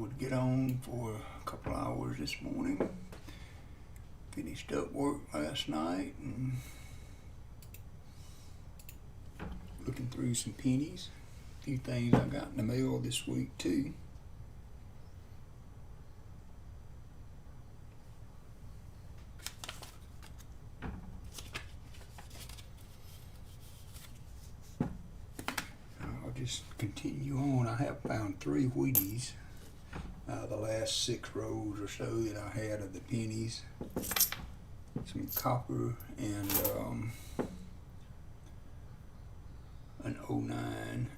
would get on for a couple hours this morning. Finished up work last night and looking through some pennies. A few things I got in the mail this week too. I'll just continue on. I have found 3 Wheaties. The last 6 rows or so that I had of the pennies. Some copper and an 09.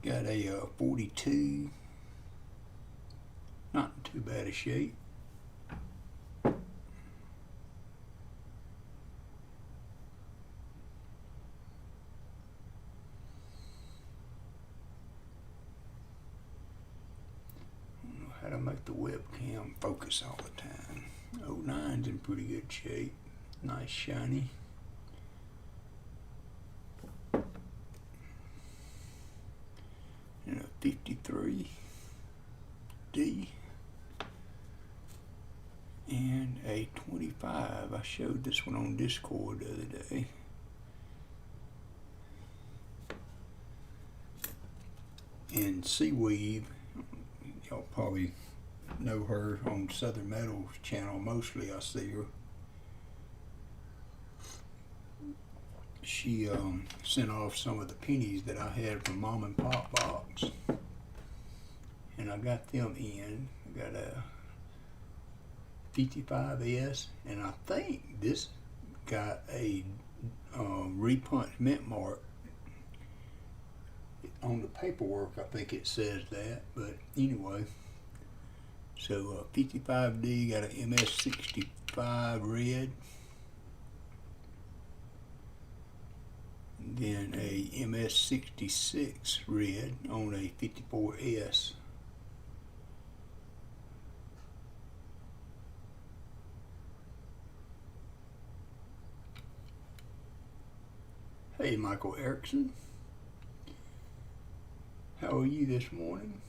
Got a 42. Not in too bad a shape. How to make the webcam focus all the time. 09's in pretty good shape. Nice shiny. And a 53D. And a 25. I showed this one on Discord the other day. And Seaweave. Y'all probably know her on Southern Metals channel. Mostly I see her. She sent off some of the pennies that I had from Mom and Pop box, and I got them in. I got a 55S, and I think this got a repunch mint mark on the paperwork. I think it says that, but anyway. So 55D got an MS65 red, and then a MS66 red on a 54S. Hey, Michael Erickson. How are you this morning?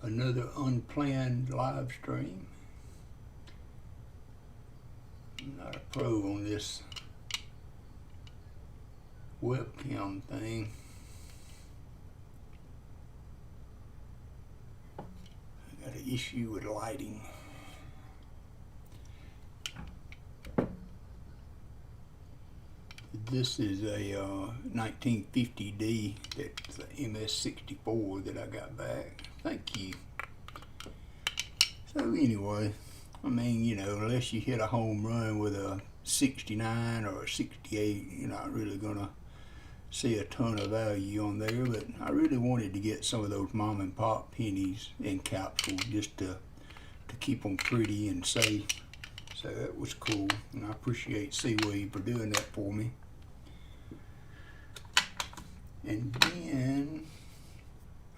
Another unplanned live stream. I'm not a pro on this webcam thing. I got an issue with lighting. This is a 1950D, that's the MS64 that I got back. Thank you. So anyway, I mean, you know, unless you hit a home run with a 69 or a 68, you're not really gonna see a ton of value on there. But I really wanted to get some of those mom and pop pennies in capsules just to keep them pretty and safe. So that was cool, and I appreciate Seaweed for doing that for me. And then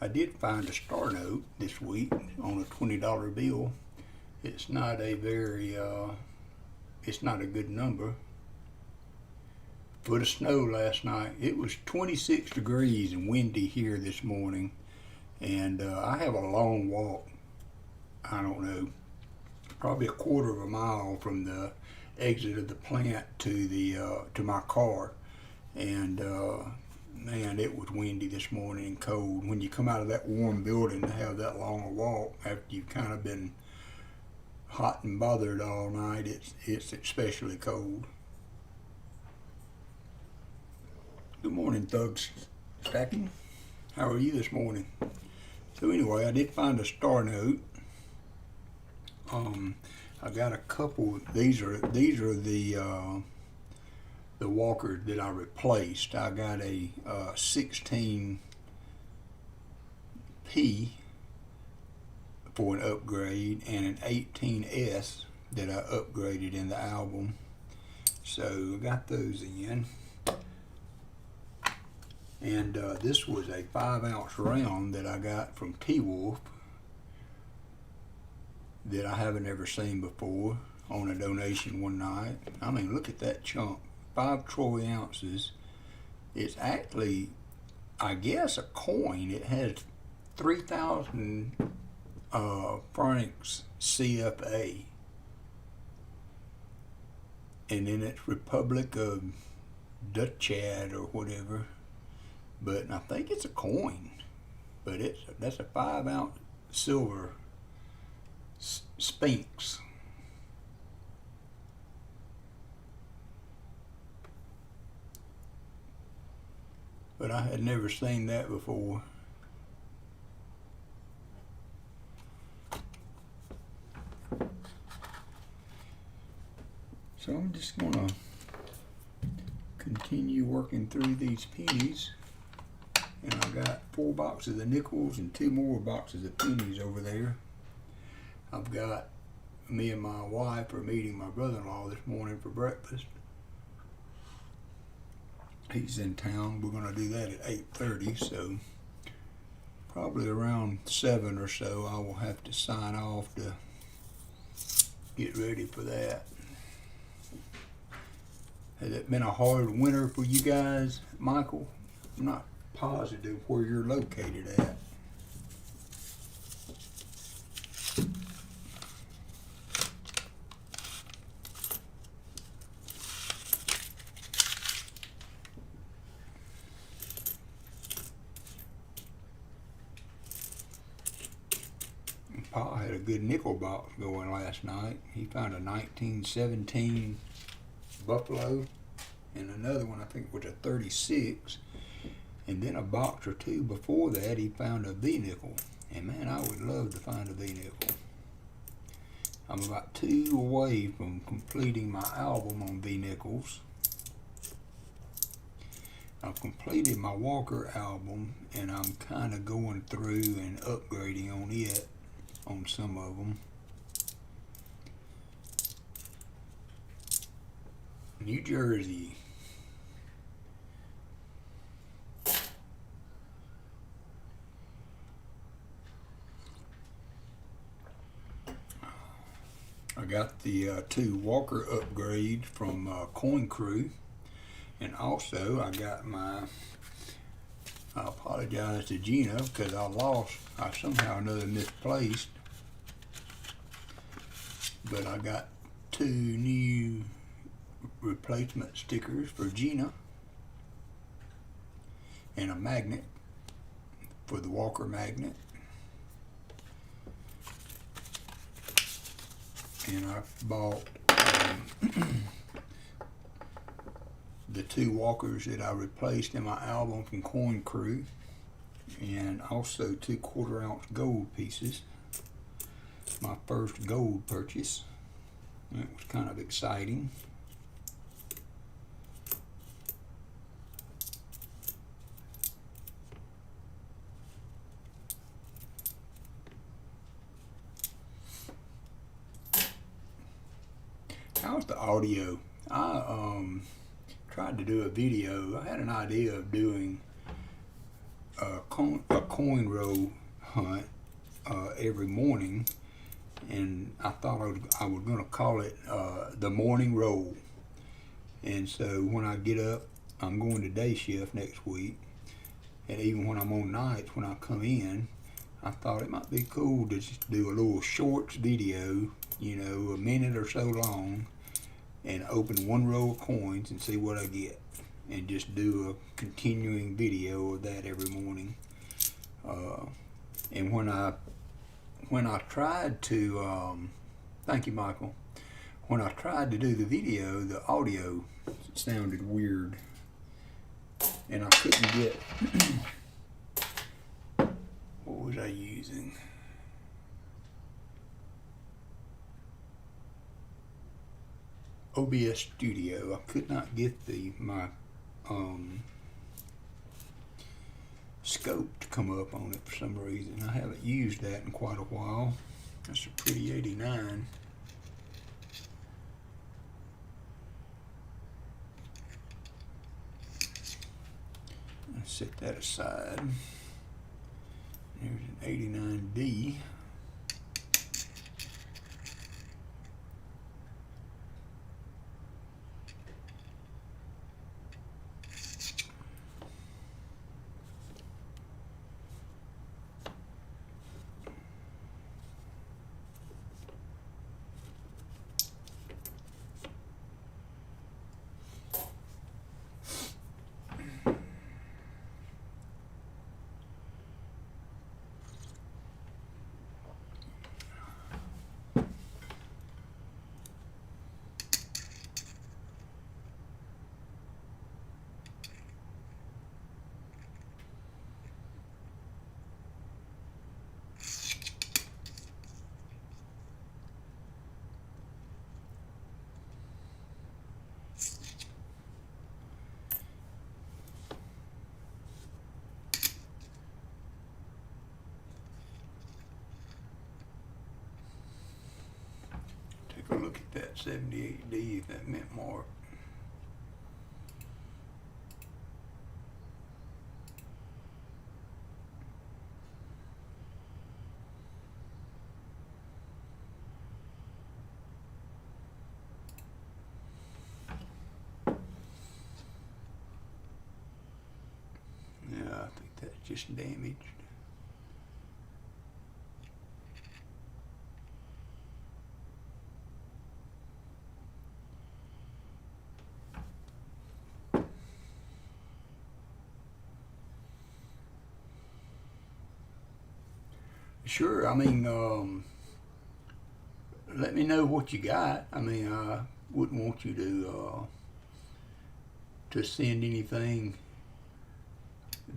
I did find a star note this week on a $20 bill. It's not a very, it's not a good number. For the snow last night, it was 26 degrees and windy here this morning. And I have a long walk, I don't know, probably a quarter of a mile from the exit of the plant to my car. And man, it was windy this morning and cold. When you come out of that warm building to have that long a walk after you've kind of been hot and bothered all night, it's especially cold. Good morning, Thugs Stacking. How are you this morning? So anyway, I did find a star note. I got a couple. These are the walkers that I replaced. I got a 16P for an upgrade and an 18S that I upgraded in the album. So I got those in. And this was a 5-ounce round that I got from T-Wolf that I haven't ever seen before. on a donation one night. I mean, look at that chunk, 5 troy ounces. It's actually, I guess, a coin. It has 3,000 francs CFA. And then it's Republic of Dutchad or whatever. But I think it's a coin. But that's a 5-ounce silver sphinx. But I had never seen that before. So I'm just gonna continue working through these pennies. And I got 4 boxes of nickels and 2 more boxes of pennies over there. I've got, me and my wife are meeting my brother-in-law this morning for breakfast. He's in town. We're gonna do that at 8:30, so probably around 7 or so I will have to sign off to get ready for that. Has it been a hard winter for you guys, Michael? I'm not positive where you're located at. Pa had a good nickel box going last night. He found a 1917 Buffalo and another one, I think, was a 36. And then a box or 2 before that, he found a V-nickel. And man, I would love to find a V-nickel. I'm about 2 away from completing my album on V-nickels. I've completed my Walker album, and I'm kind of going through and upgrading on it, on some of them. New Jersey. I got the 2 Walker upgrade from Coin Crew, and also I got my, I apologize to Gina because I somehow or another misplaced, but I got 2 new replacement stickers for Gina and a magnet for the Walker magnet. And I bought the 2 Walkers that I replaced in my album from Coin Crew, and also 2 1/4-ounce gold pieces. My first gold purchase. It was kind of exciting. How's the audio? I tried to do a video. I had an idea of doing a coin roll hunt every morning, and I thought I was going to call it the morning roll. And so when I get up, I'm going to day shift next week, and even when I'm on nights, when I come in, I thought it might be cool to just do a little shorts video, you know, a minute or so long, and open 1 roll of coins and see what I get, and just do a continuing video of that every morning. And when I tried to, thank you, Michael. When I tried to do the video, the audio sounded weird, and I couldn't get. What was I using? OBS Studio. I could not get my scope to come up on it for some reason. I haven't used that in quite a while. That's a pretty 89. Let's set that aside. There's an 89D. that 78D if that meant mark. Yeah, I think that's just damaged. Sure, I mean, let me know what you got. I mean, I wouldn't want you to send anything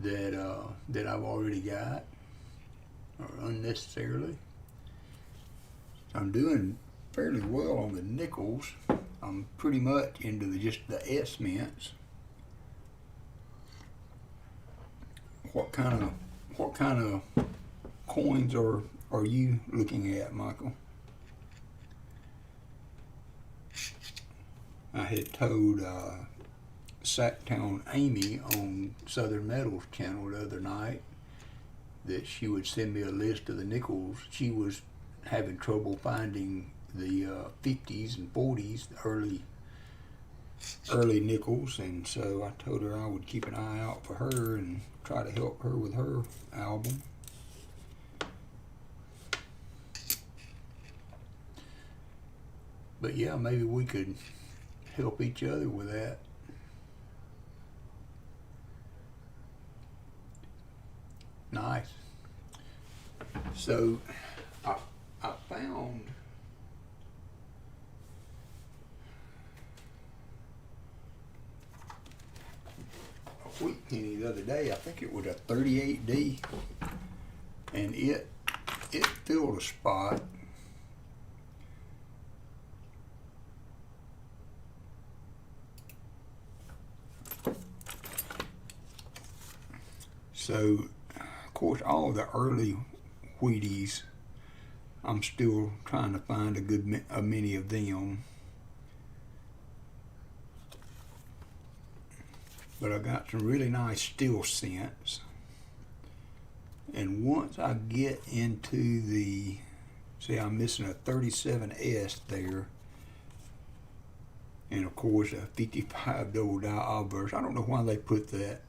that that I've already got or unnecessarily. I'm doing fairly well on the nickels. I'm pretty much into just the S mints. What kind of coins are you looking at, Michael? I had told Sacktown Amy on Southern Metals channel the other night that she would send me a list of the nickels. She was having trouble finding the 50s and 40s, the early nickels, and so I told her I would keep an eye out for her and try to help her with her album. But yeah, maybe we could help each other with that. Nice. So I found a wheat penny the other day. I think it was a 38D, and it filled a spot. So, of course, all the early Wheaties, I'm still trying to find a many of them. But I got some really nice steel cents. And once I get into the, see, I'm missing a 37S there. And of course, a 55 double die obverse. I don't know why they put that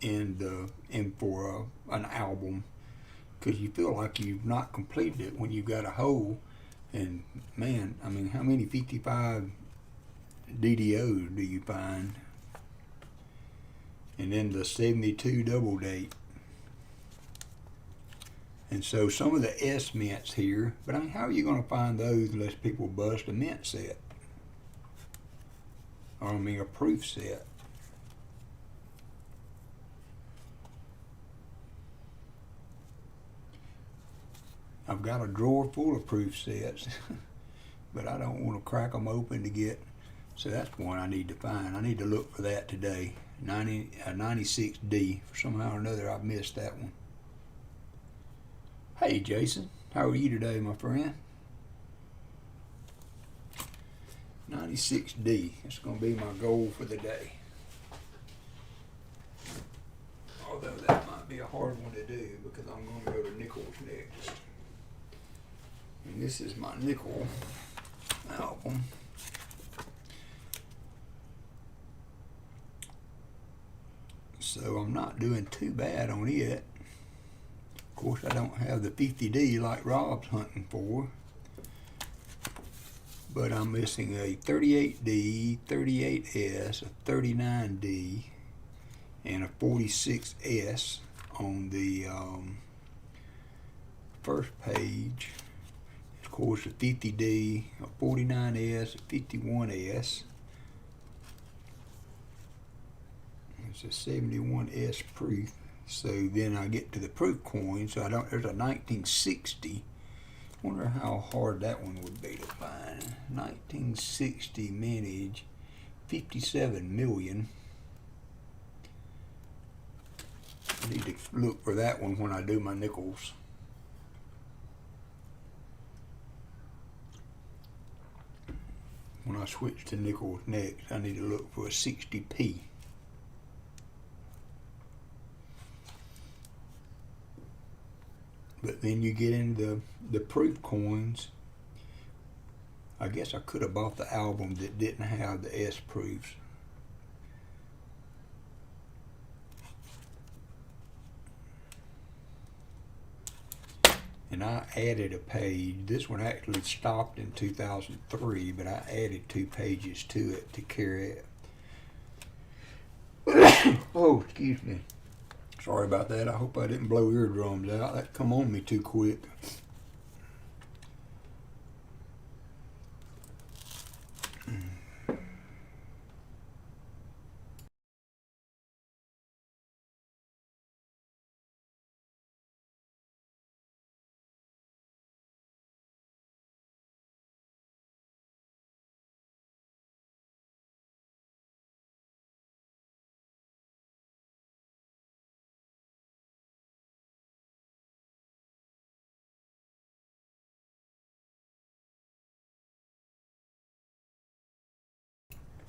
in for an album, because you feel like you've not completed it when you've got a hole. And man, I mean, how many 55 DDOs do you find? And then the 72 double date. And so some of the S mints here, but I mean, how are you going to find those unless people bust a mint set? Or I mean, a proof set. I've got a drawer full of proof sets, but I don't want to crack them open to get, so that's one I need to find. I need to look for that today. 96D. For somehow or another, I've missed that one. Hey, Jason. How are you today, my friend? 96D. That's going to be my goal for the day. Although that might be a hard one to do because I'm going to go to nickels next. And this is my nickel album. So I'm not doing too bad on it. Of course, I don't have the 50D like Rob's hunting for. But I'm missing a 38D, 38S, a 39D, and a 46S on the first page. Of course, a 50D, a 49S, a 51S. It's a 71S proof. So then I get to the proof coin. So there's a 1960. Wonder how hard that one would be to find. 1960 mintage, 57 million. I need to look for that one when I do my nickels. when I switch to nickels next, I need to look for a 60p. But then you get into the proof coins. I guess I could have bought the album that didn't have the S proofs. And I added a page. This one actually stopped in 2003, but I added 2 pages to it to carry it. Oh, excuse me. Sorry about that. I hope I didn't blow eardrums out. That come on me too quick.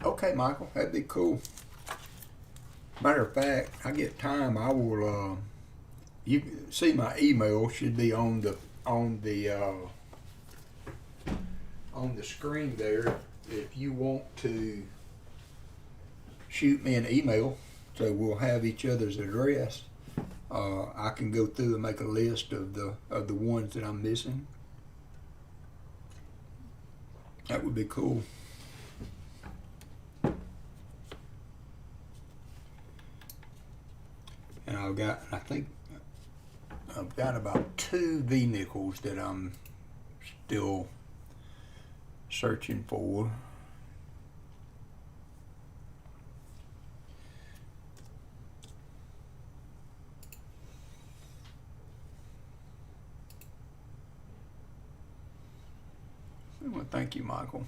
Okay, Michael, that'd be cool. Matter of fact, I get time, I will. You see my email should be on the screen there. If you want to shoot me an email, so we'll have each other's address. I can go through and make a list of the ones that I'm missing. That would be cool. And I think I've got about 2 V-nickels that I'm still searching for. Well, thank you, Michael.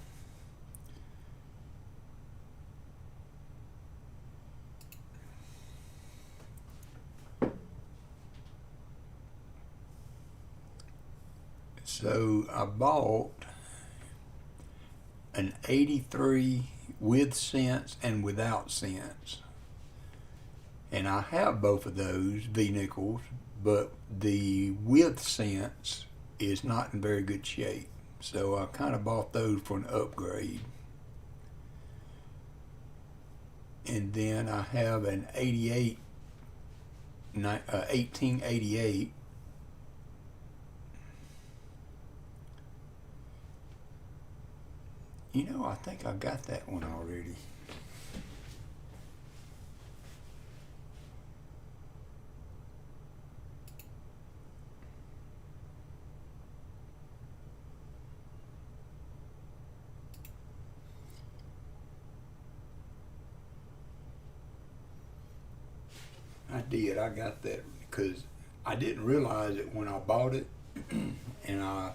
So I bought an 83 with cents and without cents. And I have both of those V-nickels, but the with cents is not in very good shape. So I kind of bought those for an upgrade. And then I have an 1888. You know, I think I got that one already. I did. I got that because I didn't realize it when I bought it, and I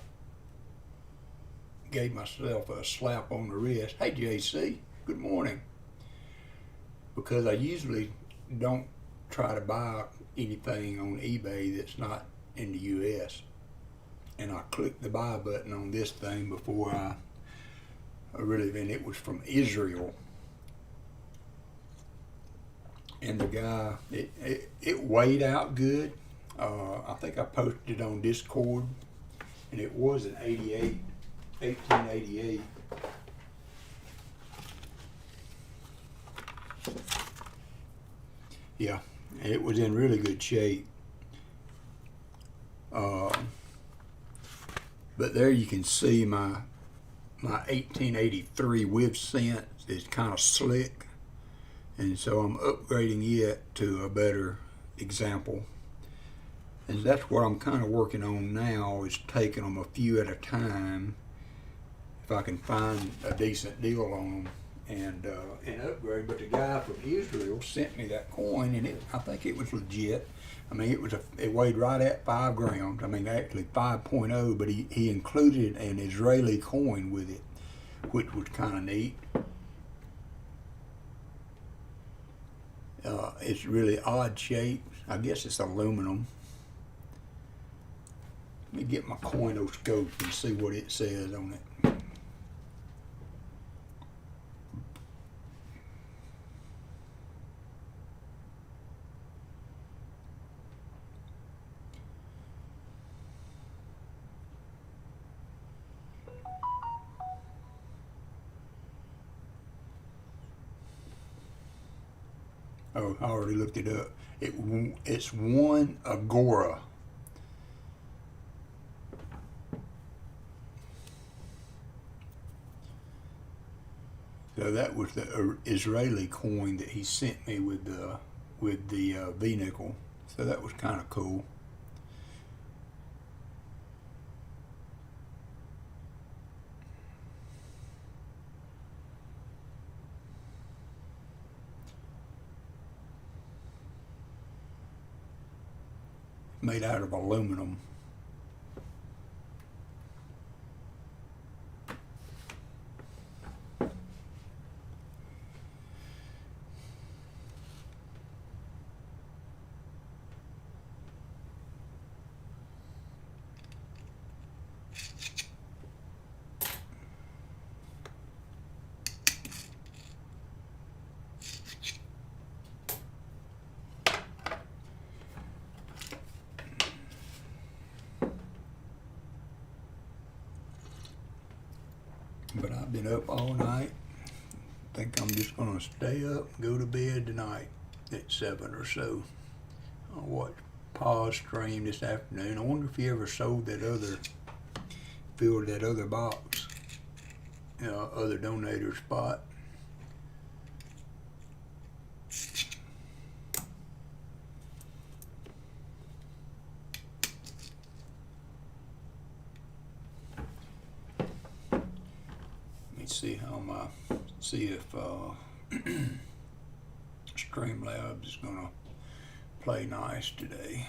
gave myself a slap on the wrist. Hey, JC, good morning. Because I usually don't try to buy anything on eBay that's not in the U.S. And I clicked the buy button on this thing before I really, and it was from Israel. And the guy, it weighed out good. I think I posted it on Discord, and it was an 1888. Yeah, it was in really good shape. But there you can see my 1883 with cents is kind of slick, and so I'm upgrading it to a better example. And that's what I'm kind of working on now, is taking them a few at a time, if I can find a decent deal on them, and upgrade. But the guy from Israel sent me that coin, and I think it was legit. I mean, it weighed right at 5 grams. I mean, actually 5.0, but he included an Israeli coin with it, which was kind of neat. It's really odd shape. I guess it's aluminum. Let me get my coinoscope and see what it says on it. Oh, I already looked it up. It's 1 agora. So that was the Israeli coin that he sent me with the V nickel. So that was kind of cool. Made out of aluminum. But I've been up all night. Think I'm just gonna stay up and go to bed tonight at 7 or so. I'll watch Pa's stream this afternoon. I wonder if he ever filled that other box, other donator spot. See if Streamlabs is gonna play nice today.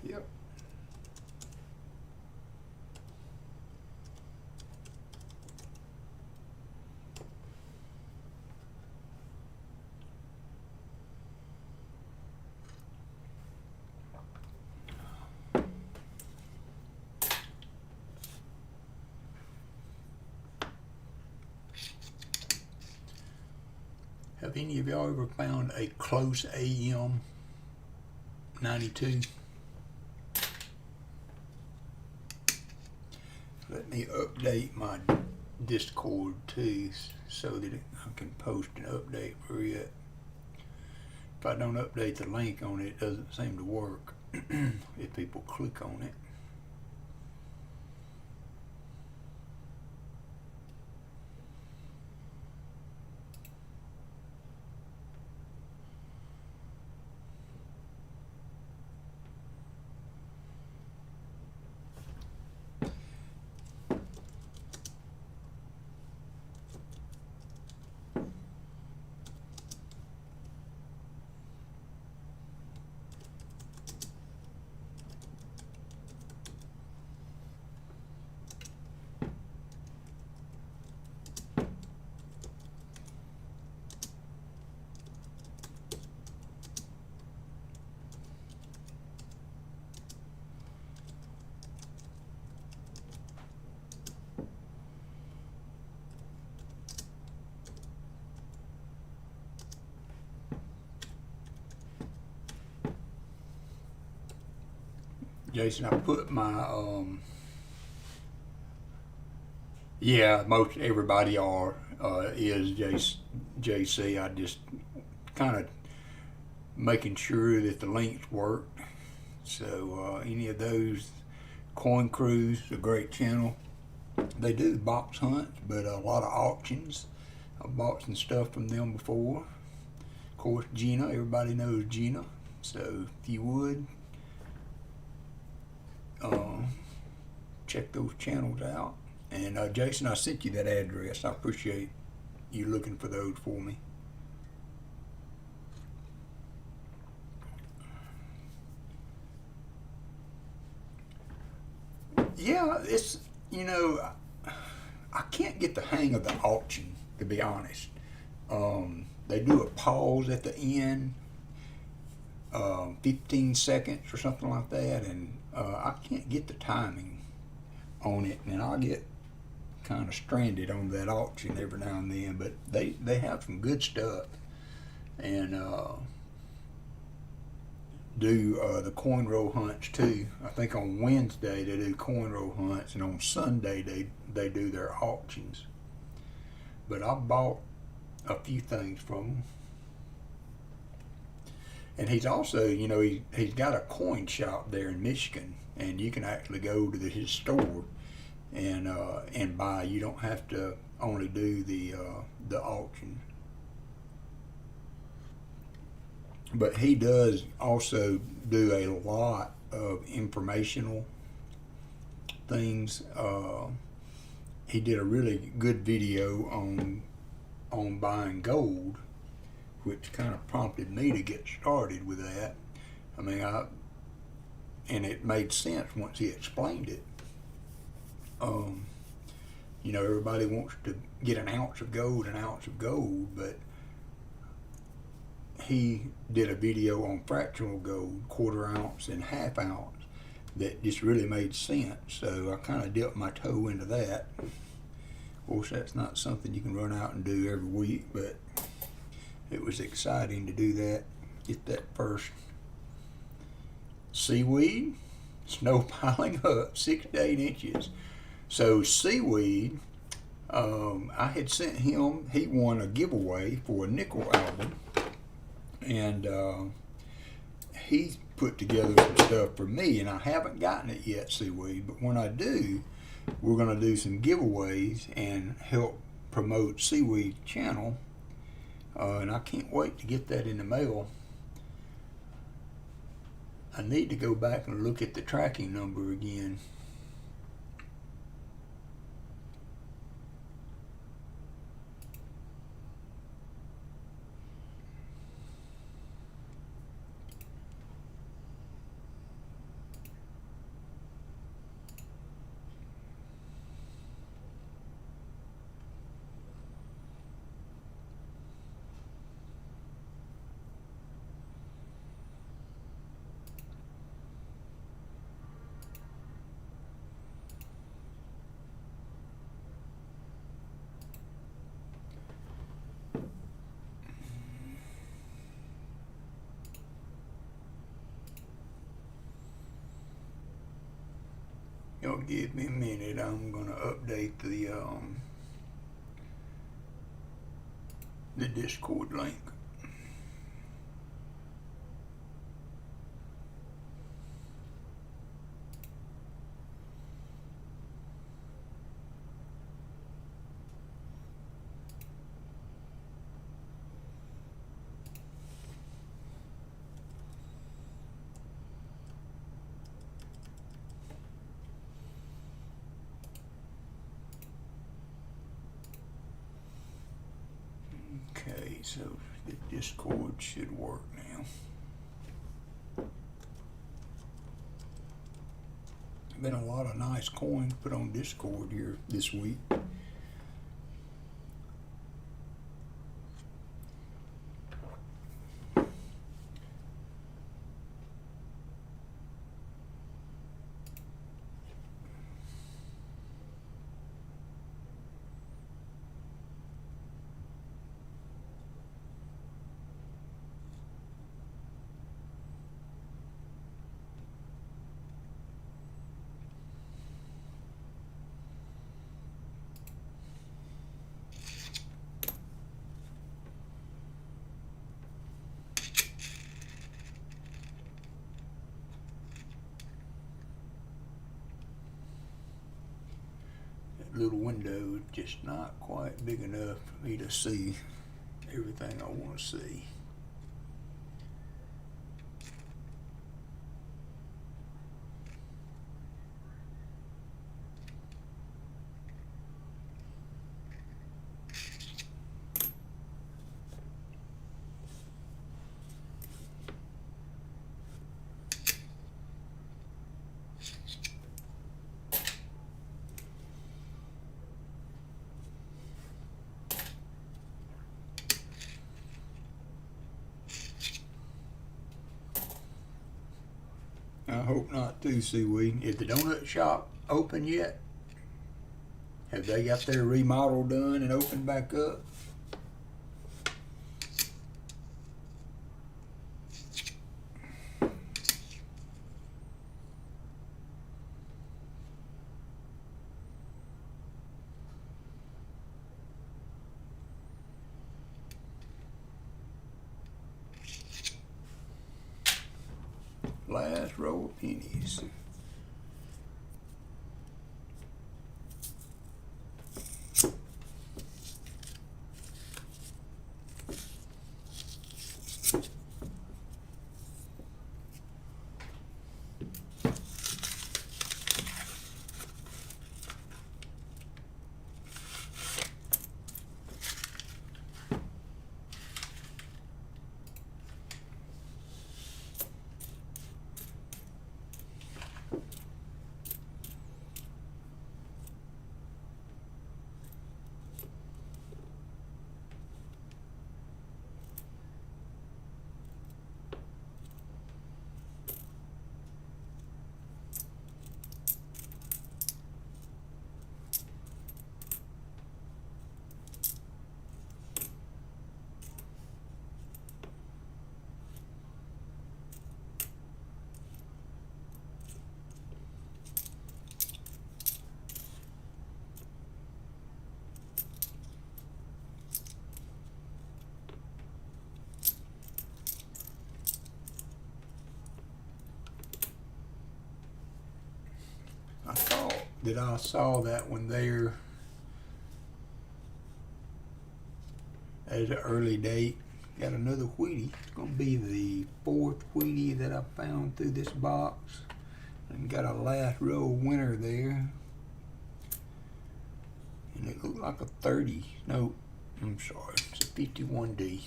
Yep. Have any of y'all ever found a close AM 92? Let me update my Discord too, so that I can post an update for it. If I don't update the link on it, it doesn't seem to work if people click on it. Jason, I put my most everybody is JC. I just kind of making sure that the links work. So any of those, Coin Cruise, a great channel. They do box hunts, but a lot of auctions. I've bought some stuff from them before. Of course, Gina, everybody knows Gina. So if you would, check those channels out. And Jason, I sent you that address. I appreciate you looking for those for me. Yeah, it's, I can't get the hang of the auction, to be honest. They do a pause at the end, 15 seconds or something like that, and I can't get the timing on it, and I get kind of stranded on that auction every now and then. But they have some good stuff, and do the coin roll hunts too. I think on Wednesday they do coin roll hunts, and on Sunday they do their auctions. But I bought a few things from him. And he's also, you know, he's got a coin shop there in Michigan, and you can actually go to his store and buy. You don't have to only do the auction. But he does also do a lot of informational things. He did a really good video on buying gold, which kind of prompted me to get started with that. I mean, and it made sense once he explained it. You know, everybody wants to get an ounce of gold, but he did a video on fractional gold, quarter ounce and half ounce, that just really made sense. So I kind of dipped my toe into that. Of course, that's not something you can run out and do every week, but it was exciting to do that. Get that first seaweed, snow piling up 6 to 8 inches. So seaweed, I had sent him, he won a giveaway for a nickel album, and he put together some stuff for me, and I haven't gotten it yet, seaweed, but when I do, we're going to do some giveaways and help promote Seaweed channel, and I can't wait to get that in the mail. I need to go back and look at the tracking number again. Y'all give me a minute. I'm gonna update the Discord link. Okay, so the Discord should work now. Been a lot of nice coins put on Discord here this week. Little window is just not quite big enough for me to see everything I want to see. I hope not too, Seaweed. Is the donut shop open yet? Have they got their remodel done and opened back up? last row of pennies. I thought that I saw that one there as an early date. Got another Wheatie. It's going to be the fourth Wheatie that I found through this box. And got a last row winner there. And it looked like a 30. No, I'm sorry. It's a 51D.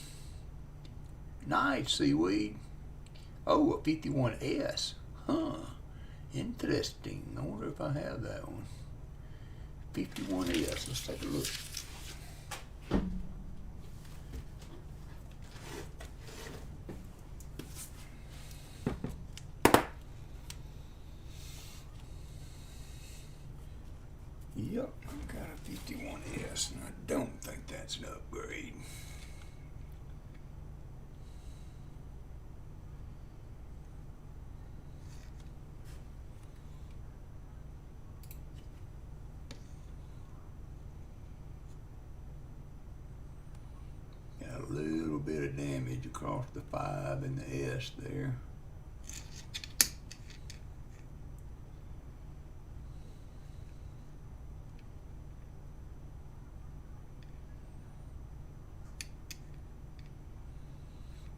Nice, seaweed. Oh, a 51S. Huh. Interesting. I wonder if I have that one. 51S. Let's take a look. Yep, I've got a 51S, and I don't think that's an upgrade. Got a little bit of damage across the 5 and the S there.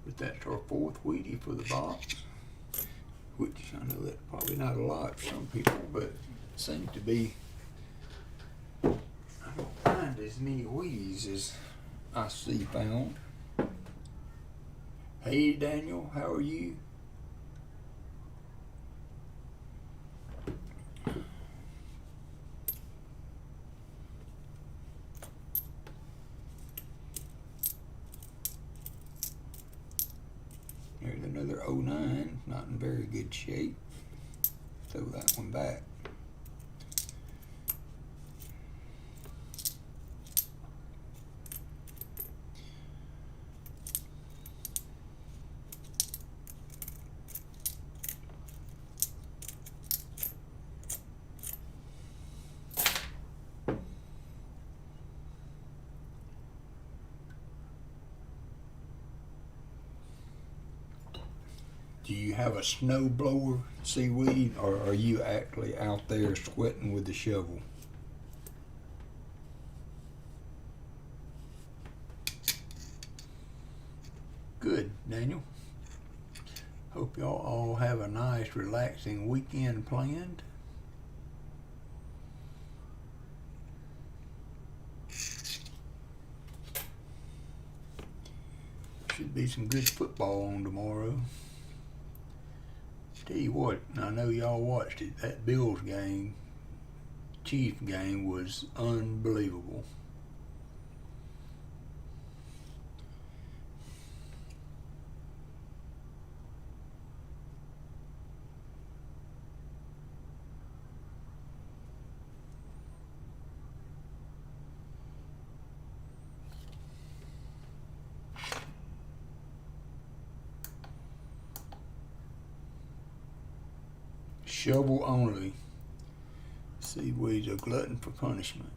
But that's our fourth Wheatie for the box, which I know that's probably not a lot for some people, but it seems to be. I don't find as many Wheaties as I see found. Hey Daniel, how are you? Here's another 09, not in very good shape. Throw that one back. Do you have a snow blower, seaweed, or are you actually out there sweating with the shovel? Good, Daniel. Hope y'all all have a nice, relaxing weekend planned. Should be some good football on tomorrow. Tell you what, I know y'all watched it. That Bills game, Chiefs game, was unbelievable. Shovel only. Seaweed's a glutton for punishment.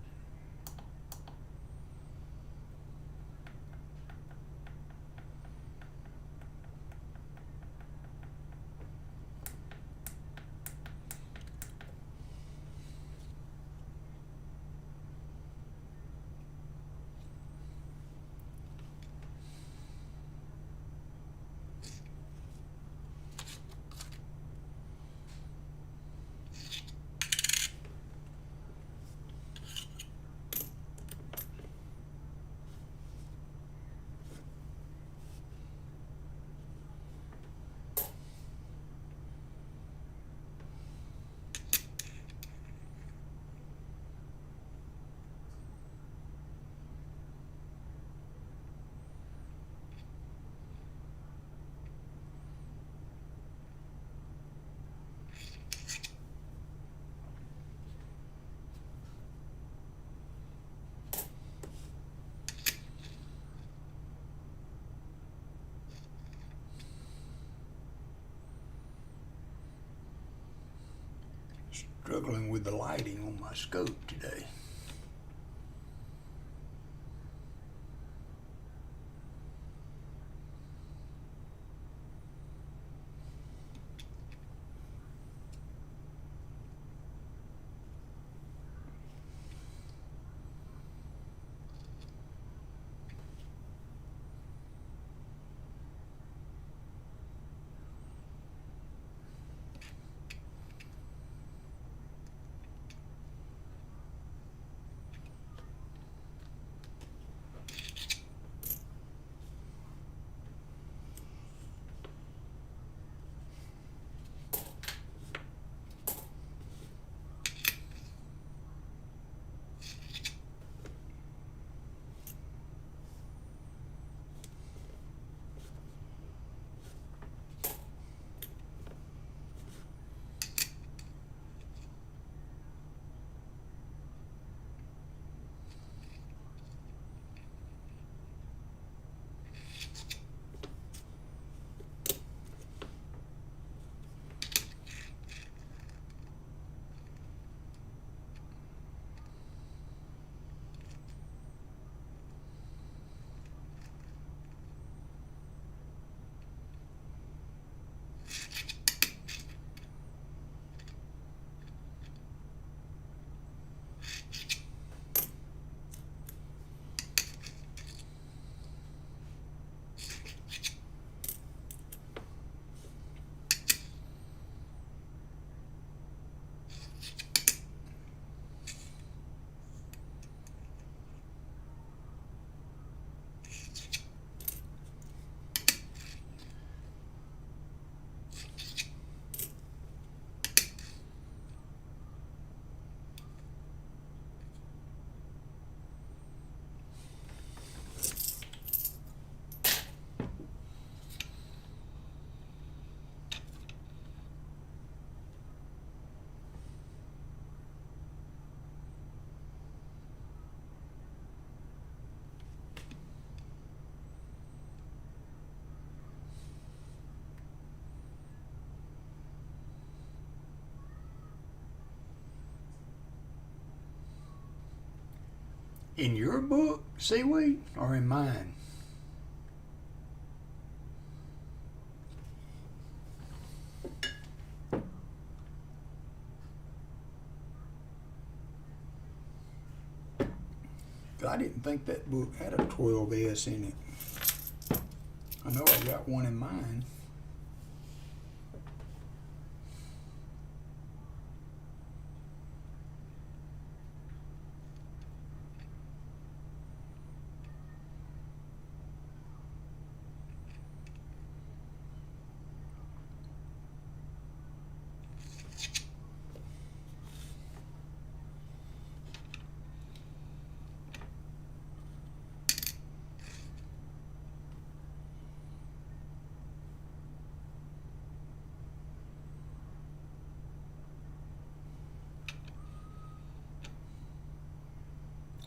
struggling with the lighting on my scope today. In your book, seaweed, or in mine? I didn't think that book had a 12S in it. I know I got one in mine.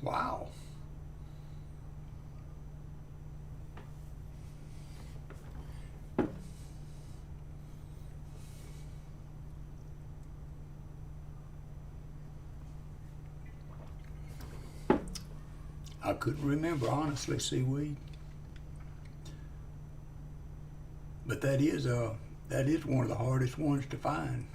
Wow. I couldn't remember, honestly, seaweed. But that is one of the hardest ones to find.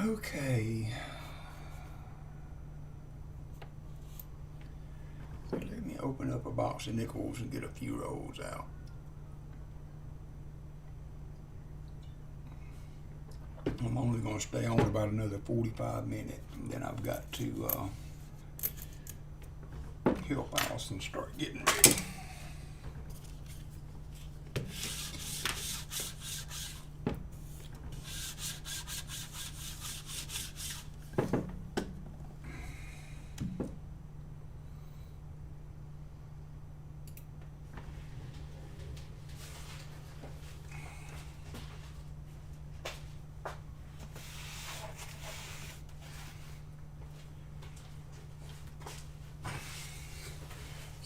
Okay. Let me open up a box of nickels and get a few rolls out. I'm only going to stay on about another 45 minutes, and then I've got to help Allison start getting ready.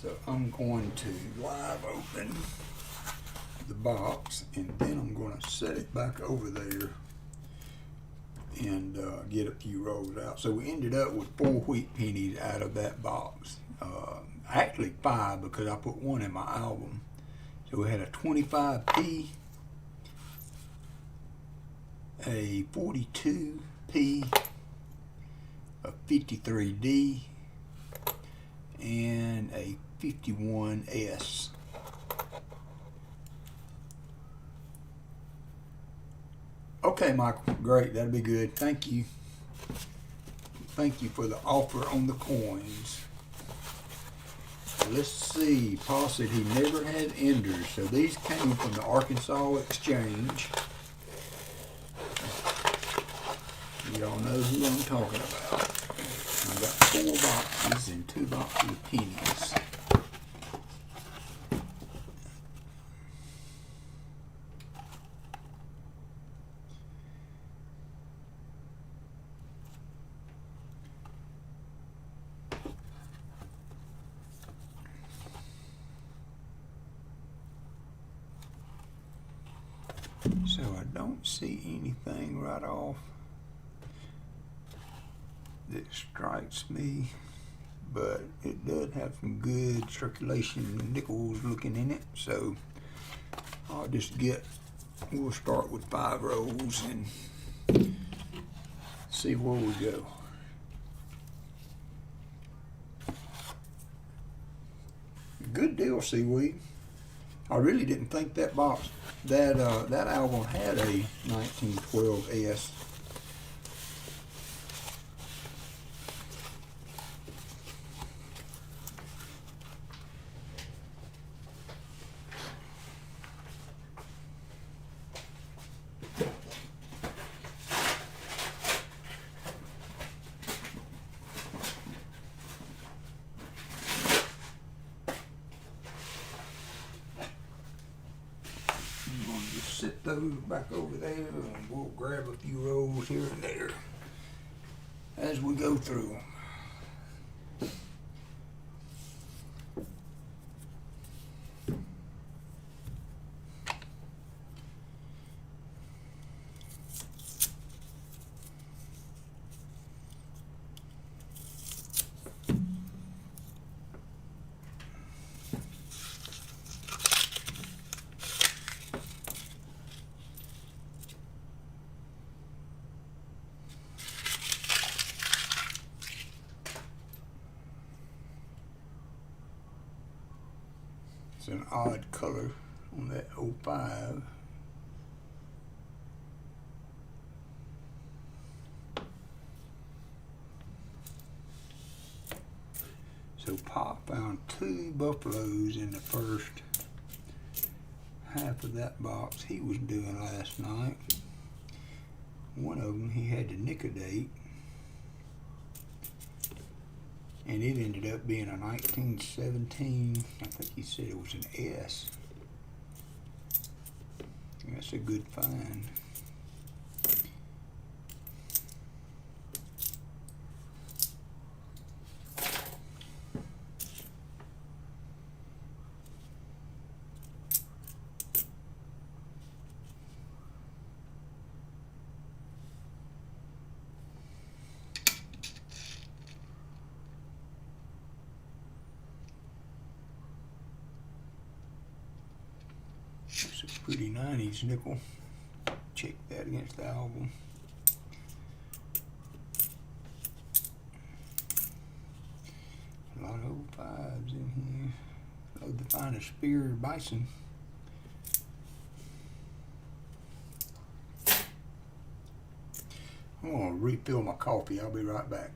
So I'm going to live open the box, and then I'm going to set it back over there and get a few rolls out. So we ended up with 4 wheat pennies out of that box. Actually 5, because I put one in my album. So we had a 25p, a 42p, a 53D, and a 51S. Okay, Michael, great, that'll be good. Thank you. Thank you for the offer on the coins. Let's see, Paul said he never had enders, so these came from the Arkansas Exchange. You all know who I'm talking about. I got 4 boxes and 2 boxes of pennies. So I don't see anything right off that strikes me, but it does have some good circulation nickels looking in it. So we'll start with 5 rolls and see where we go. Good deal, Seaweed. I really didn't think that that album had a 1912S. Set those back over there, and we'll grab a few rolls here and there as we go through them. It's an odd color on that 05. So Pop found 2 buffaloes in the first half of that box he was doing last night. One of them he had to nicodate, and it ended up being a 1917, I think he said it was an S. That's a good find. It's a pretty 90s nickel. Check that against the album. A lot of 05s in here. Love to find a spear bison. I'm gonna refill my coffee. I'll be right back.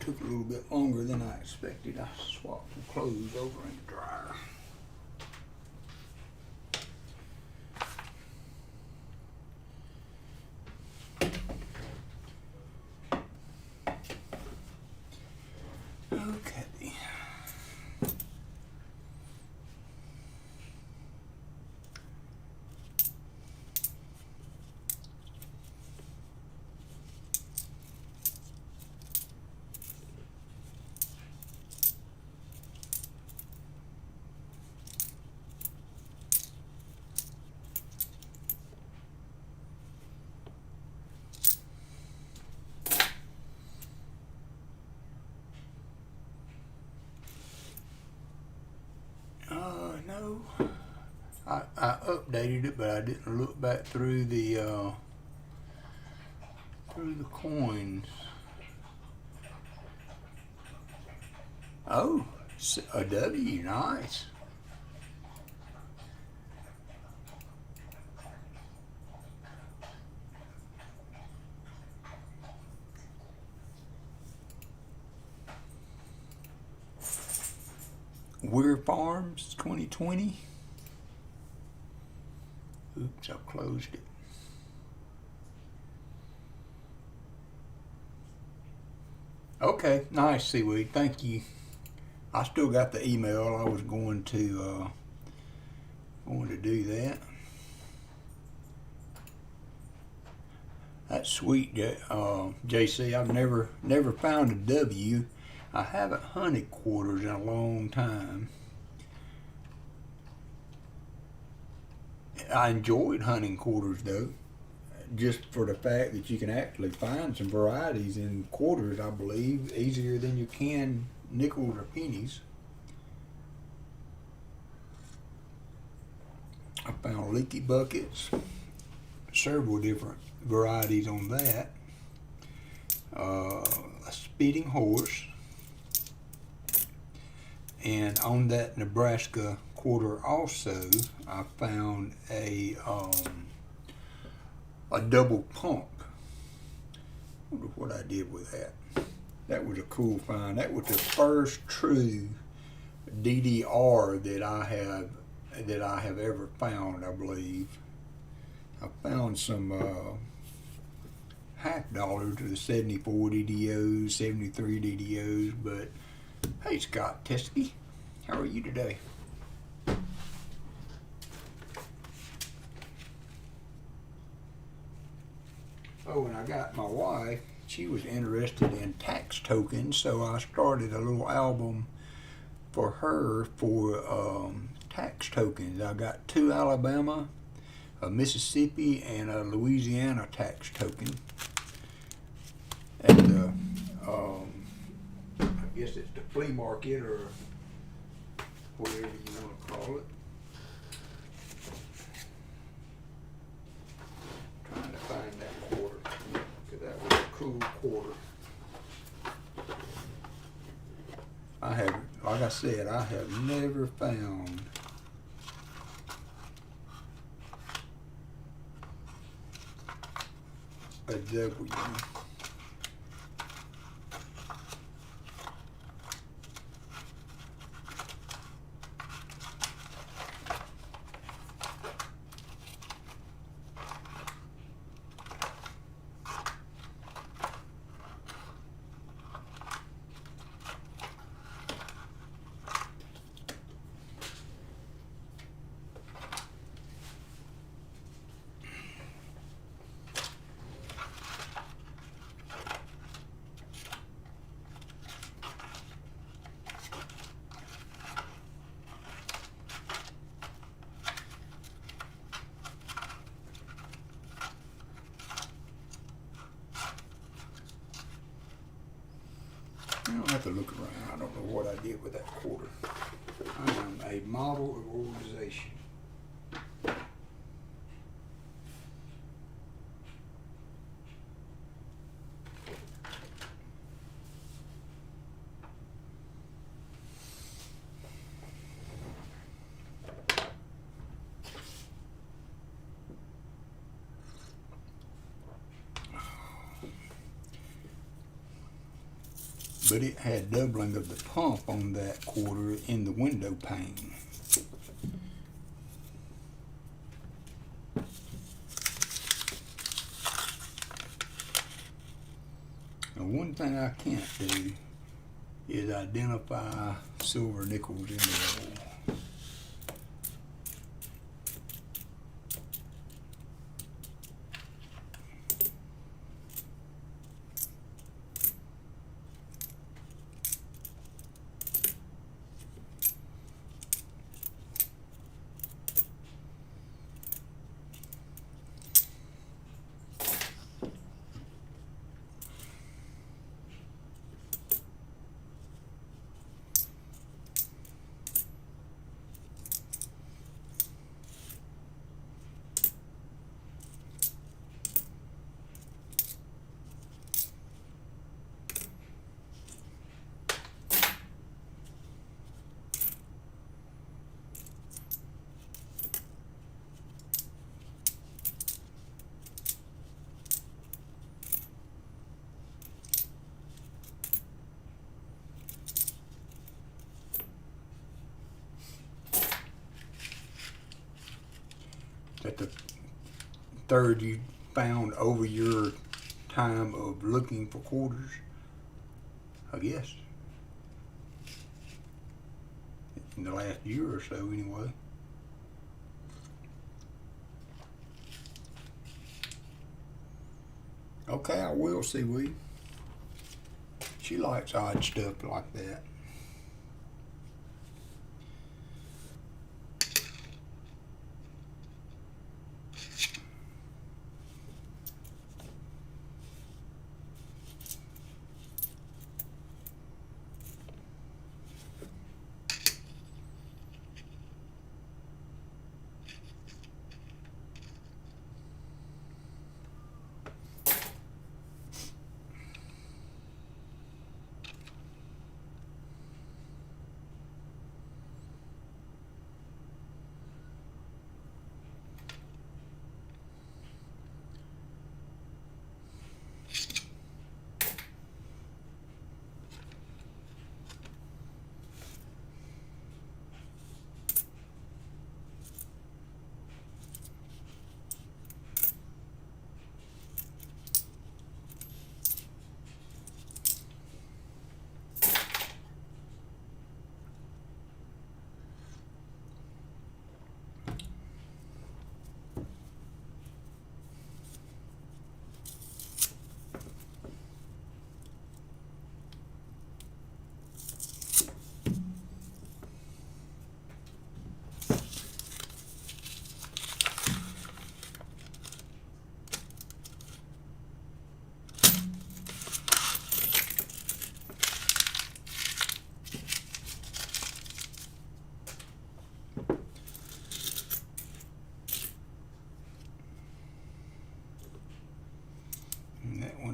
took a little bit longer than I expected. I swapped some clothes over in the dryer. Okay. No, I updated it, but I didn't look back through the coins. Oh, a W, nice. Weir Farms 2020. Oops, I closed it. Okay, nice, Seaweed. Thank you. I still got the email. I was going to do that. That's sweet, JC. I've never found a W. I haven't hunted quarters in a long time. I enjoyed hunting quarters though, just for the fact that you can actually find some varieties in quarters, I believe, easier than you can nickels or pennies. I found leaky buckets, several different varieties on that. A spitting horse. And on that Nebraska quarter also, I found a double pump. I wonder what I did with that. That was a cool find. That was the first true DDR that I have ever found, I believe. I found some half dollars to the 74 DDOs, 73 DDOs, but hey, Scott Teskey, how are you today? Oh, and I got my wife, she was interested in tax tokens, so I started a little album for her for tax tokens. I got 2 Alabama, a Mississippi, and a Louisiana tax token. At the I guess it's the flea market or whatever you want to call it. Trying to find that quarter, because that was a cool quarter. Like I said, I have never found a W. I don't have to look around. I don't know what I did with that quarter. I am a model of organization. but it had doubling of the pump on that quarter in the window pane. Now, one thing I can't do is identify silver nickels in the roll. That the third you found over your time of looking for quarters, I guess, in the last year or so anyway. Okay, I will, seaweed. She likes odd stuff like that.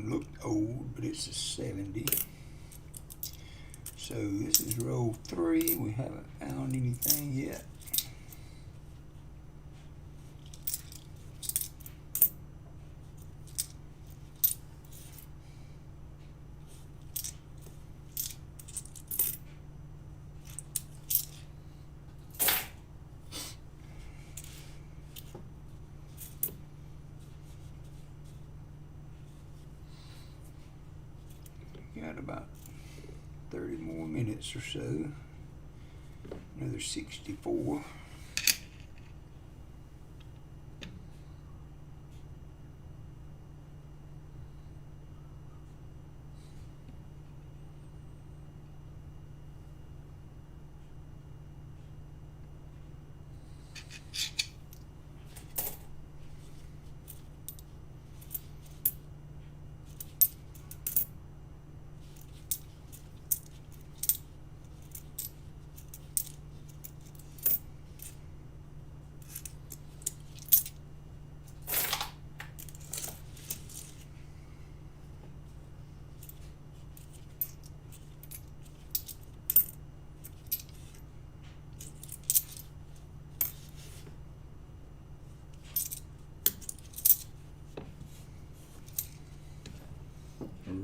Looked old, but it's a 70. So this is roll 3. We haven't found anything yet. Got about 30 more minutes or so. Another 64.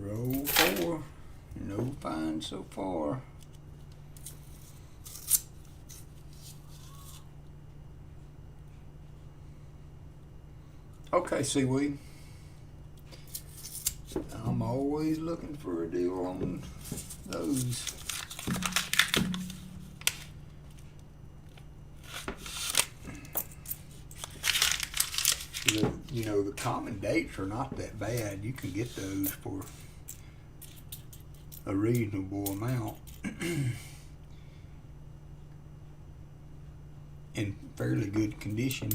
Roll 4, no fine so far. Okay, seaweed. I'm always looking for a deal on those. You know, the common dates are not that bad. You can get those for a reasonable amount in fairly good condition.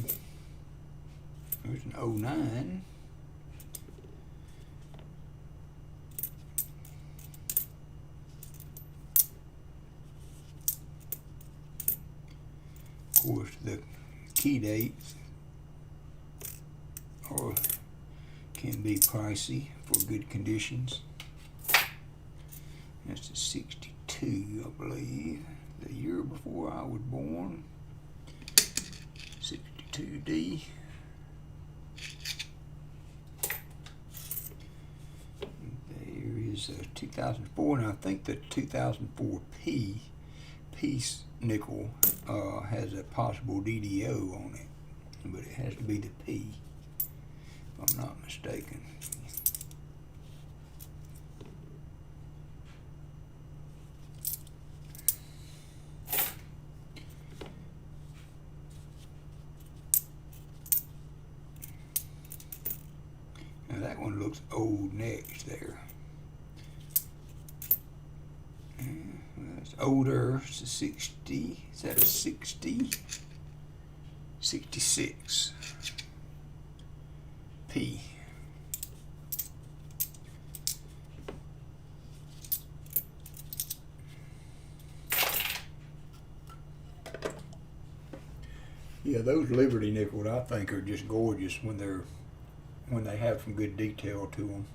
There's an 09. Of course, the key dates can be pricey for good conditions. That's a 62, I believe, the year before I was born. 62D. There is a 2004, and I think the 2004 piece nickel has a possible DDO on it, but it has to be the P, if I'm not mistaken. Now that one looks old next there. It's older. It's a 60. Is that a 60? 66. P. Yeah, those Liberty nickels I think are just gorgeous when they have some good detail to them.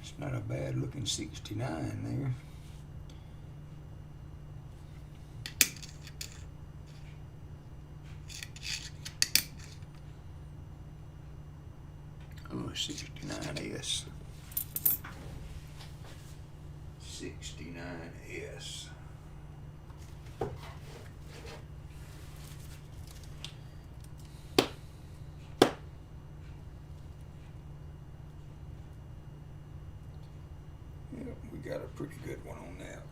It's not a bad looking 69 there. Oh, 69S. 69S. Yep, we got a pretty good one on that.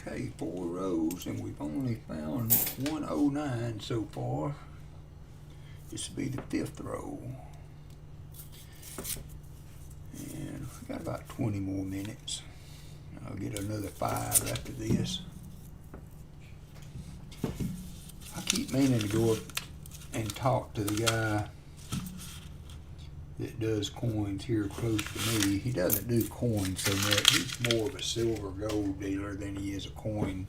Okay, 4 rows, and we've only found 109 so far. This will be the 5th row. And we got about 20 more minutes. I'll get another 5 after this. I keep meaning to go up and talk to the guy that does coins here close to me. He doesn't do coins so much. He's more of a silver gold dealer than he is a coin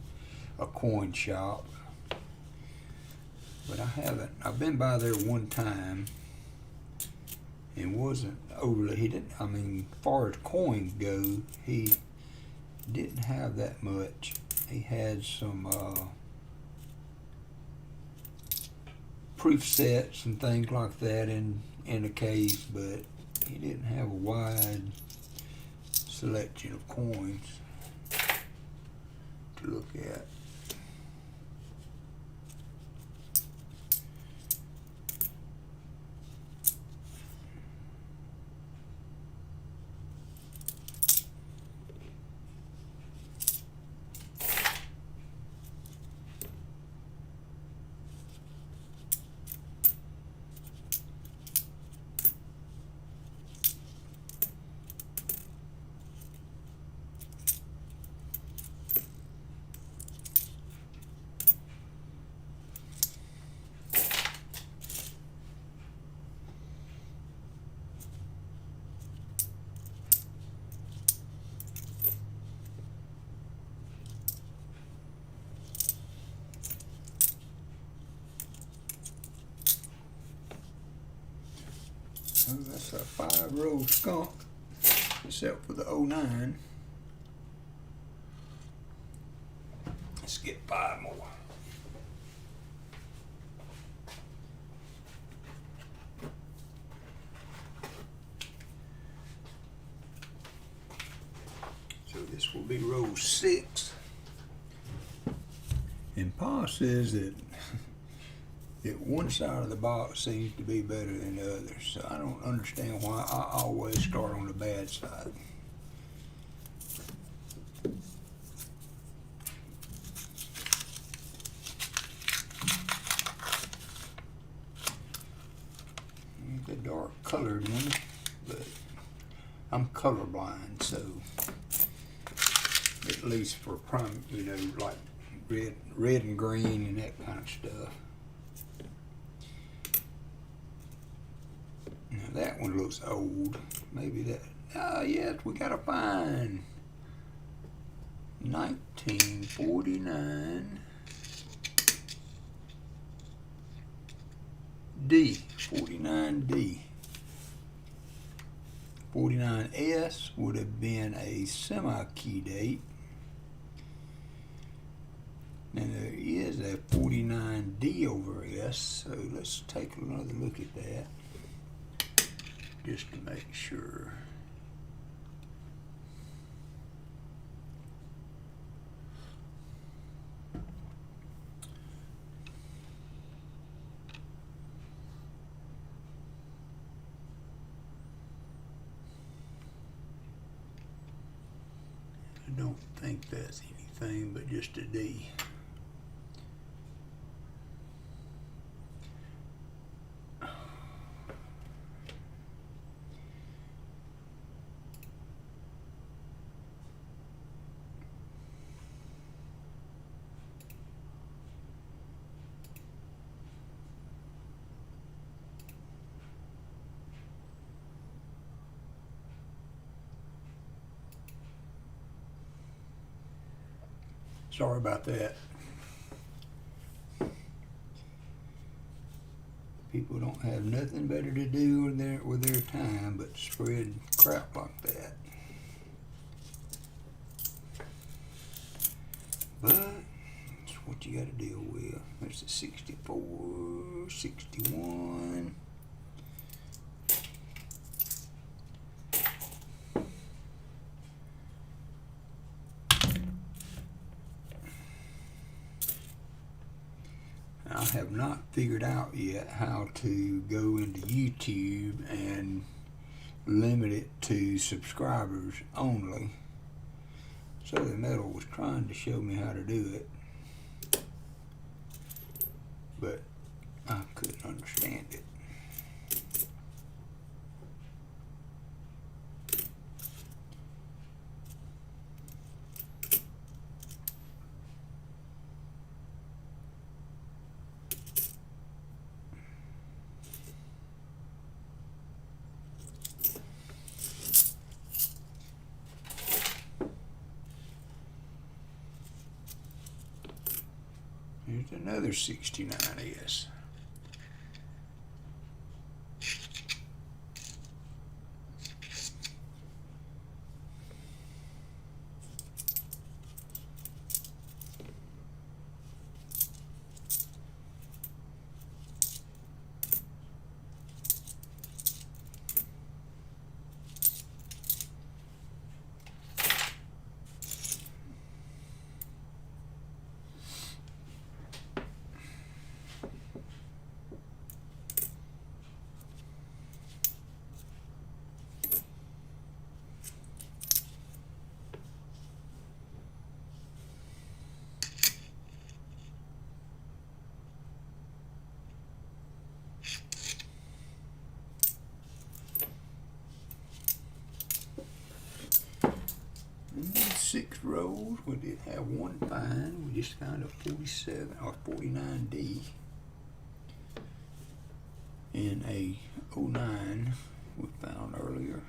shop. But I haven't. I've been by there one time and wasn't overly, he didn't, I mean, as far as coins go, he didn't have that much. He had some proof sets and things like that in the case, but he didn't have a wide selection of coins to look at. Oh, that's a 5-row skunk, except for the '09. Let's get 5 more. So this will be row 6. And Pa says that one side of the box seems to be better than the other, so I don't understand why I always start on the bad side. The dark colored one, but I'm colorblind, so at least for like red and green and that kind of stuff. Now that one looks old. Maybe that. Ah, yes, we got a find. 1949 D. 49D. 49S would have been a semi-key date. And there is a 49D over S, so let's take another look at that just to make sure. I don't think that's anything but just a D. Sorry about that. People don't have nothing better to do with their time but spread crap like that. But it's what you got to deal with. There's a 64, 61. I have not figured out yet how to go into YouTube and limit it to subscribers only. Southern Metal was trying to show me how to do it, but I couldn't understand it. Here's another 69S. Six rows. We did have one find. We just found a 47 or 49D in a '09 we found earlier.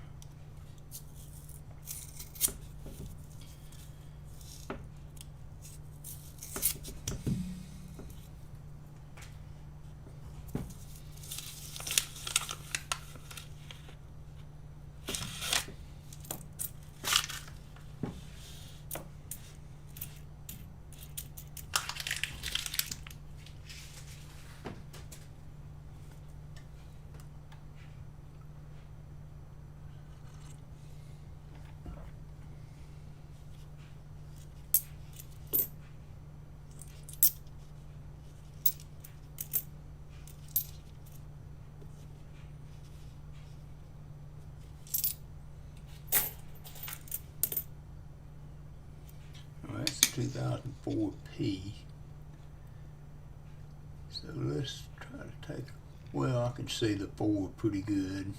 2004P. So let's try to take, well, I can see the 4 pretty good.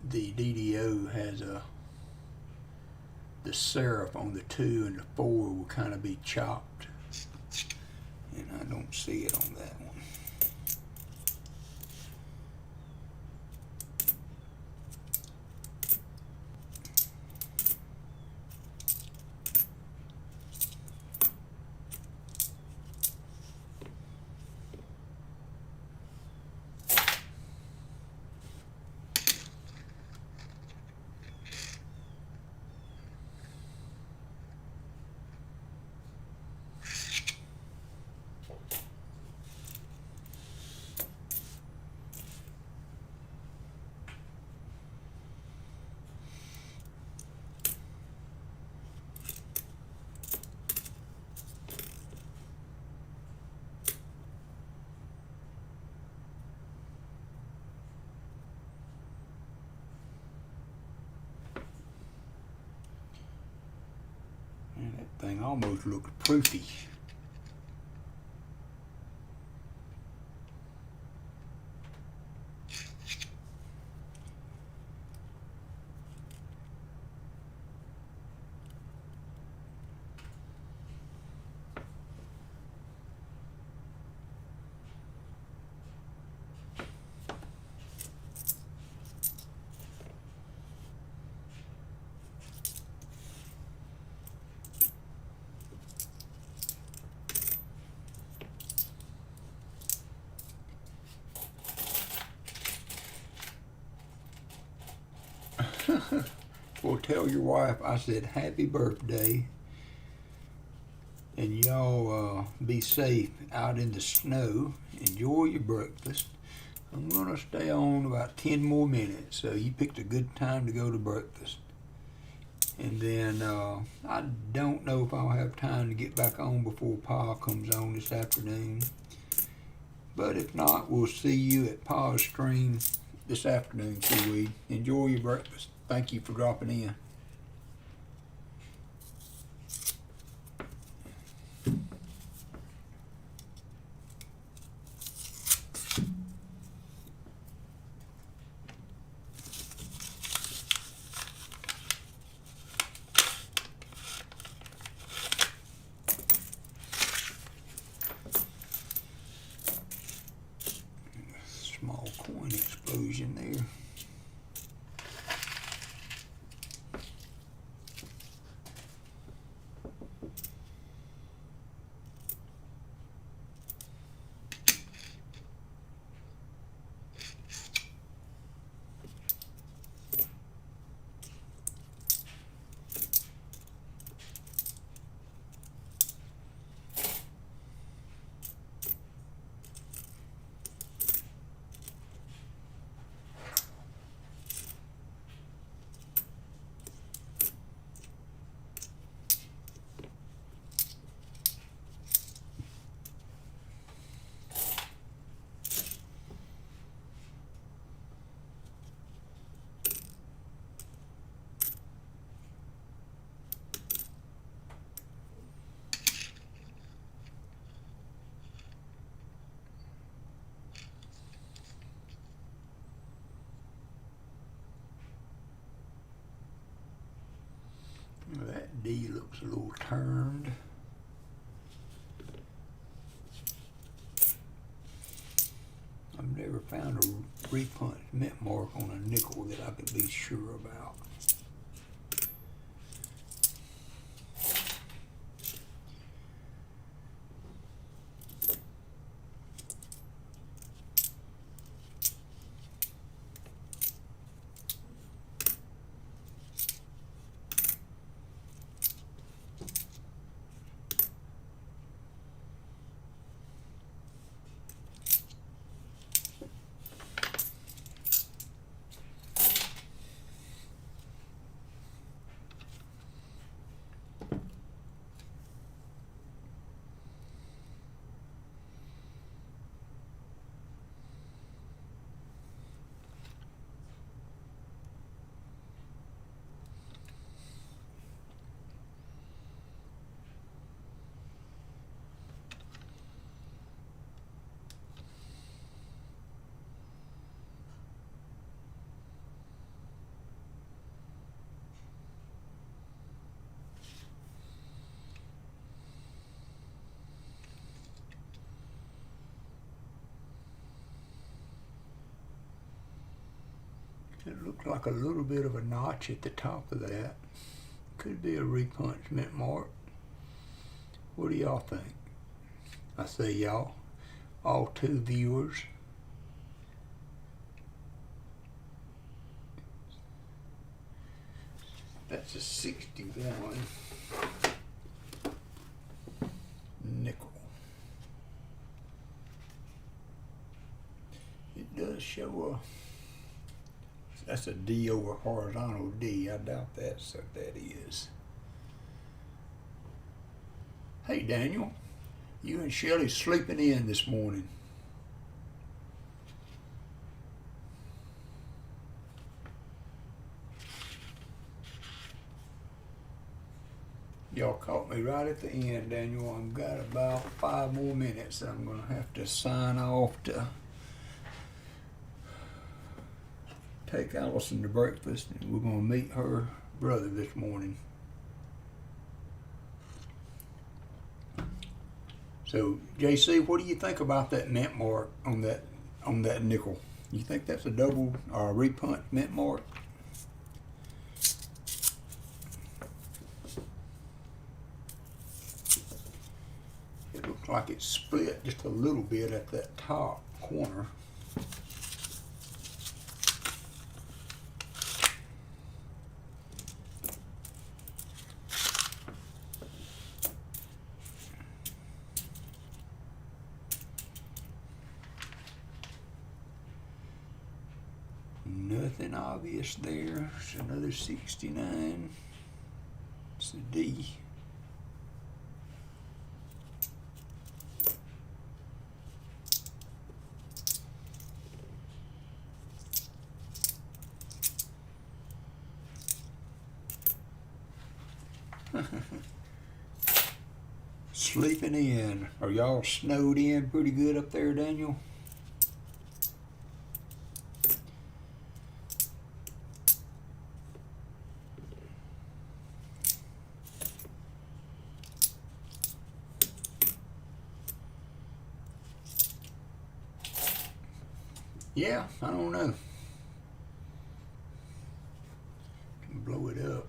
The DDO has the serif on the 2 and the 4 will kind of be chopped, and I don't see it on that one. And that thing almost looks proofy. Well, tell your wife I said happy birthday, and y'all be safe out in the snow. Enjoy your breakfast. I'm gonna stay on about 10 more minutes, so you picked a good time to go to breakfast. And then I don't know if I'll have time to get back on before Pa comes on this afternoon. But if not, we'll see you at Pa's stream this afternoon, Seaweed. Enjoy your breakfast. Thank you for dropping in. Small coin explosion there. That D looks a little turned. I've never found a repunch mint mark on a nickel that I could be sure about. It looks like a little bit of a notch at the top of that. Could be a repunch mint mark. What do y'all think? I say y'all, all two viewers. That's a 61 nickel. It does show that's a D over horizontal D. I doubt that's what that is. Hey Daniel, you and Shelly sleeping in this morning. Y'all caught me right at the end, Daniel. I've got about 5 more minutes and I'm gonna have to sign off to take Allison to breakfast, and we're gonna meet her brother this morning. So, JC, what do you think about that mint mark on that nickel? You think that's a double or a repunch mint mark? It looks like it's split just a little bit at that top corner. Nothing obvious there. It's another 69. It's a D. Sleeping in. Are y'all snowed in pretty good up there, Daniel? Yeah, I don't know. Can blow it up.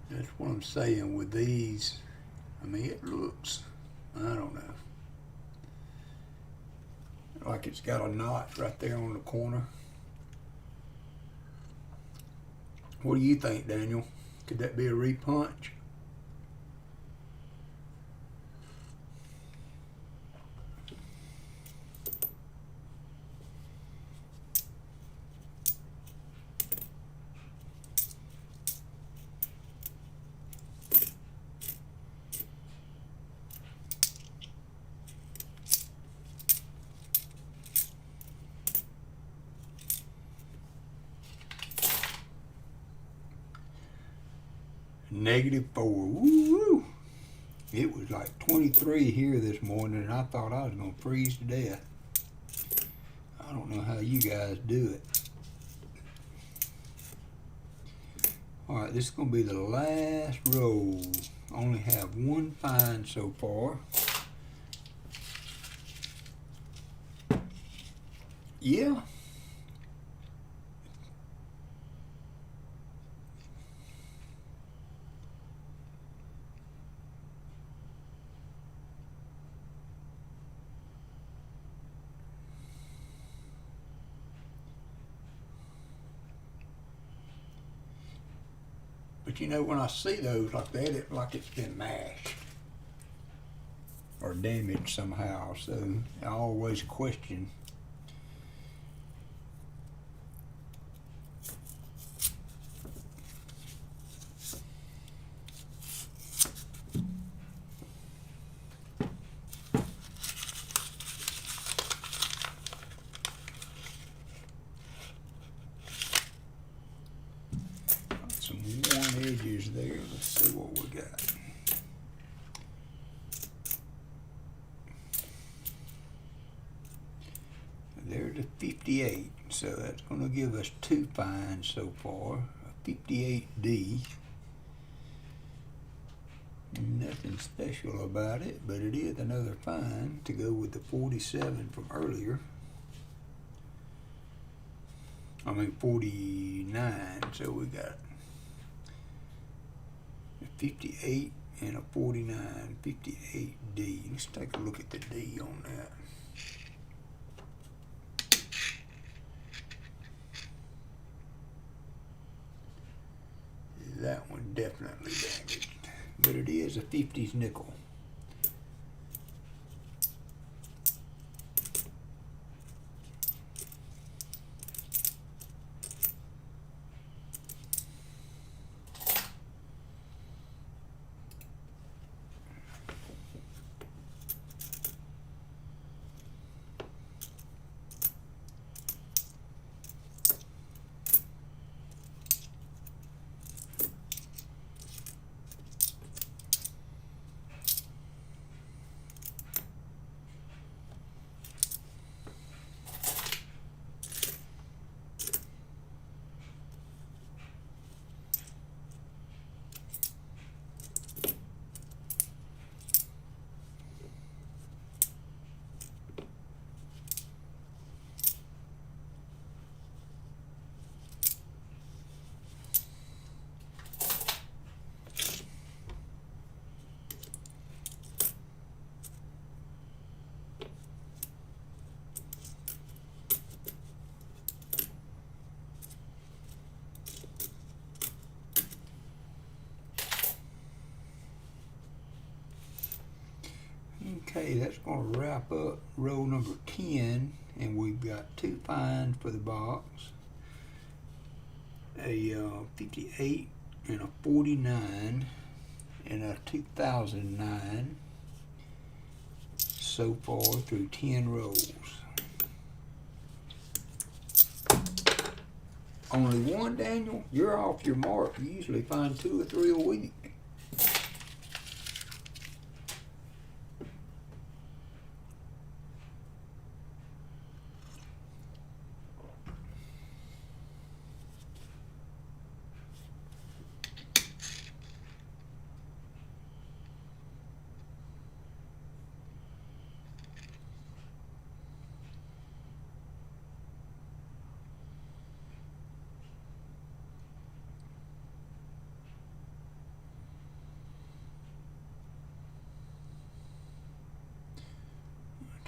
That's what I'm saying with these. I mean, it looks, I don't know, like it's got a notch right there on the corner. What do you think, Daniel? Could that be a repunch? -4. Woo-woo. It was like 23 here this morning, and I thought I was going to freeze to death. I don't know how you guys do it. Alright, this is going to be the last roll. Only have one find so far. Yeah. But you know, when I see those like that, it's like it's been mashed or damaged somehow. So I always question. Some worn edges there. Let's see what we got. There's a 58, so that's going to give us 2 finds so far. A 58D. Nothing special about it, but it is another find to go with the 47 from earlier. I mean 49, so we got a 58 and a 49, 58D. Let's take a look at the D on that. That one definitely damaged, but it is a 50s nickel. Okay, that's going to wrap up row number 10, and we've got two finds for the box. A 58 and a 49 and a 2009 so far through 10 rows. Only one, Daniel? You're off your mark. You usually find 2 or 3 a week.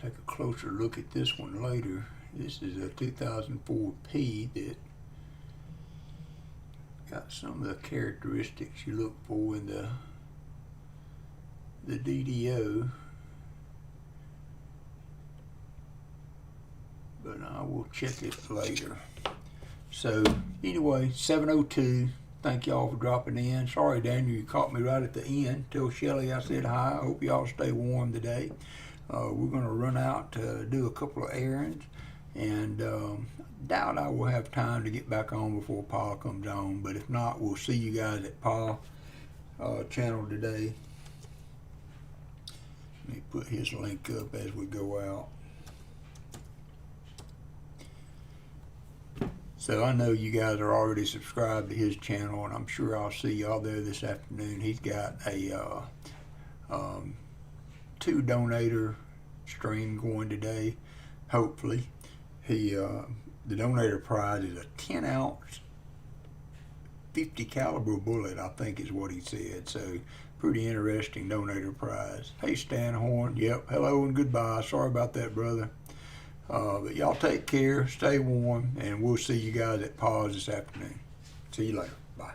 Take a closer look at this one later. This is a 2004 P that got some of the characteristics you look for in the DDO, but I will check it later. So anyway, 702. Thank y'all for dropping in. Sorry, Daniel, you caught me right at the end. Tell Shelly I said hi. I hope y'all stay warm today. We're going to run out to do a couple of errands, and doubt I will have time to get back on before Pa comes on, but if not, we'll see you guys at Pa channel today. Let me put his link up as we go out. So I know you guys are already subscribed to his channel, and I'm sure I'll see y'all there this afternoon. He's got a 2 donator stream going today, hopefully. The donator prize is a 10-ounce 50 caliber bullet, I think is what he said. So pretty interesting donator prize. Hey Stan Horn, yep, hello and goodbye. Sorry about that, brother. But y'all take care, stay warm, and we'll see you guys at Pa's this afternoon. See you later. Bye.